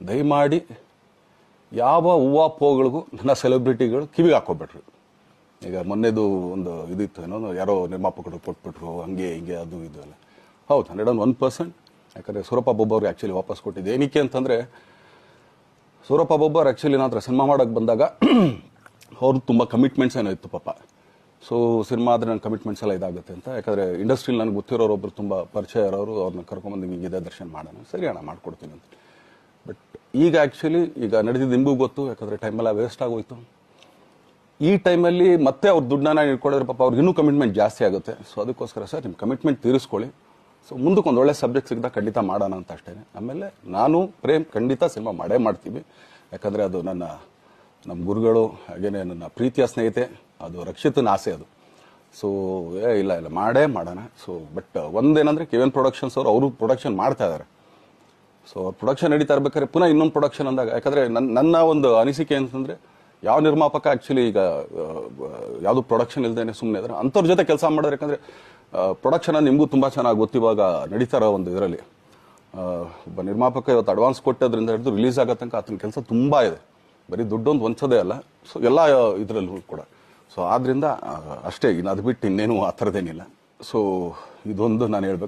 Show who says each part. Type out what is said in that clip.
Speaker 1: ದಯಮಾಡಿ ಯಾವ ಹೂವಾಪೋಗಳಿಗೂ ನನ್ನ ಸೆಲೆಬ್ರಿಟಿಗಳು ಕಿವಿಗೆ ಹಾಕೋಬೇಡ್ರಿ. ಈಗ ಮೊನ್ನೆದು ಒಂದು ಇದಿತ್ತು, ಏನೋ ಯಾರೋ ನಿರ್ಮಾಪಕರು ಕೊಟ್ಬಿಟ್ರು, ಹಂಗೆ ಹಿಂಗೆ ಅದು ಇದು ಎಲ್ಲ. ಹೌದು, 101%. ಯಾಕಂದರೆ ಸೂರಪ್ಪ ಬೊಬ್ಬ ಅವ್ರಿಗೆ ಆ್ಯಕ್ಚುಲಿ ವಾಪಸ್ ಕೊಟ್ಟಿದ್ದೆ. ಏನಕ್ಕೆ ಅಂತಂದರೆ, ಸೂರಪ್ಪ ಬೊಬ್ಬ ಅವ್ರು ಆ್ಯಕ್ಚುಲಿ ಏನಾದರೂ ಸಿನಿಮಾ ಮಾಡೋಕ್ಕೆ ಬಂದಾಗ ಅವ್ರದ್ದು ತುಂಬ ಕಮಿಟ್ಮೆಂಟ್ಸ್ ಏನೋ ಇತ್ತು ಪಾಪ. ಸೊ ಸಿನಿಮಾ ಆದರೆ ನನ್ನ ಕಮಿಟ್ಮೆಂಟ್ಸ್ ಎಲ್ಲ ಇದಾಗುತ್ತೆ ಅಂತ. ಯಾಕಂದರೆ ಇಂಡಸ್ಟ್ರಿಲಿ ನನಗೆ ಗೊತ್ತಿರೋರೊಬ್ಬರು ತುಂಬ ಪರಿಚಯ ಇರೋರು, ಅವ್ರನ್ನ ಕರ್ಕೊಂಬಂದು ಹಿಂಗಿದೆ ದರ್ಶನ ಮಾಡೋಣ, ಸರಿ ಅಣ್ಣ ಮಾಡ್ಕೊಡ್ತೀನಿ ಅಂತ. ಬಟ್ ಈಗ ಆ್ಯಕ್ಚುಲಿ ಈಗ ನಡೆದಿದ್ದು ನಿಮಗೂ ಗೊತ್ತು, ಯಾಕಂದರೆ ಟೈಮೆಲ್ಲ ವೇಸ್ಟ್ ಆಗೋಯ್ತು. ಈ ಟೈಮಲ್ಲಿ ಮತ್ತೆ ಅವ್ರ ದುಡ್ಡನ್ನ ಇಟ್ಕೊಡಿದ್ರೆ ಪಾಪ ಅವ್ರಿಗೆ ಇನ್ನೂ ಕಮಿಟ್ಮೆಂಟ್ ಜಾಸ್ತಿ ಆಗುತ್ತೆ. ಸೊ ಅದಕ್ಕೋಸ್ಕರ ಸರ್ ನಿಮ್ಮ ಕಮಿಟ್ಮೆಂಟ್ ತೀರಿಸ್ಕೊಳ್ಳಿ. ಸೊ ಮುಂದಕ್ಕೆ ಒಂದು ಒಳ್ಳೆ ಸಬ್ಜೆಕ್ಟ್ ಸಿಗ್ದಾಗ ಖಂಡಿತ ಮಾಡೋಣ ಅಂತ ಅಷ್ಟೇ. ಆಮೇಲೆ ನಾನು ಪ್ರೇಮ್ ಖಂಡಿತ ಸಿನಿಮಾ ಮಾಡೇ ಮಾಡ್ತೀವಿ. ಯಾಕಂದರೆ ಅದು ನಮ್ಮ ಗುರುಗಳು, ಹಾಗೇನೆ ನನ್ನ ಪ್ರೀತಿಯ ಸ್ನೇಹಿತೆ, ಅದು ರಕ್ಷಿತನ ಆಸೆ ಅದು. ಸೊ ಇಲ್ಲ ಮಾಡೇ ಮಾಡೋಣ. ಸೊ ಬಟ್ ಒಂದೇನಂದರೆ KVN ಪ್ರೊಡಕ್ಷನ್ಸ್ ಅವರು ಪ್ರೊಡಕ್ಷನ್ ಮಾಡ್ತಾ ಇದ್ದಾರೆ. ಸೊ ಅವ್ರ ಪ್ರೊಡಕ್ಷನ್ ನಡೀತಾ ಇರ್ಬೇಕಾದ್ರೆ ಪುನಃ ಇನ್ನೊಂದು ಪ್ರೊಡಕ್ಷನ್ ಅಂದಾಗ, ಯಾಕಂದರೆ ನನ್ನ ಒಂದು ಅನಿಸಿಕೆ ಅಂತಂದರೆ, ಯಾವ ನಿರ್ಮಾಪಕ ಆ್ಯಕ್ಚುಲಿ ಈಗ ಯಾವುದು ಪ್ರೊಡಕ್ಷನ್ ಇಲ್ದೇನೆ ಸುಮ್ಮನೆ ಇದ್ದಾರೆ ಅಂಥವ್ರ ಜೊತೆ ಕೆಲಸ ಮಾಡೋರು. ಯಾಕಂದರೆ ಪ್ರೊಡಕ್ಷನ್ ನಿಮಗೂ ತುಂಬ ಚೆನ್ನಾಗಿ ಗೊತ್ತಿವಾಗ ನಡೀತಾ ಇರೋ ಒಂದು ಇದರಲ್ಲಿ ಒಬ್ಬ ನಿರ್ಮಾಪಕ ಇವತ್ತು ಅಡ್ವಾನ್ಸ್ ಕೊಟ್ಟೋದ್ರಿಂದ ಹಿಡಿದು ರಿಲೀಸ್ ಆಗೋ ತನಕ ಆತನ ಕೆಲಸ ತುಂಬ ಇದೆ. ಬರೀ ದುಡ್ಡೊಂದು ಹೊಂಚೋದೇ ಅಲ್ಲ, ಸೊ ಎಲ್ಲ ಇದರಲ್ಲೂ ಕೂಡ. ಸೊ ಆದ್ದರಿಂದ ಅಷ್ಟೇ, ಇನ್ನು ಅದು ಬಿಟ್ಟು ಇನ್ನೇನು ಆ ಥರದ್ದೇನಿಲ್ಲ. ಸೊ ಇದೊಂದು ನಾನು ಹೇಳ್ಬೇಕು.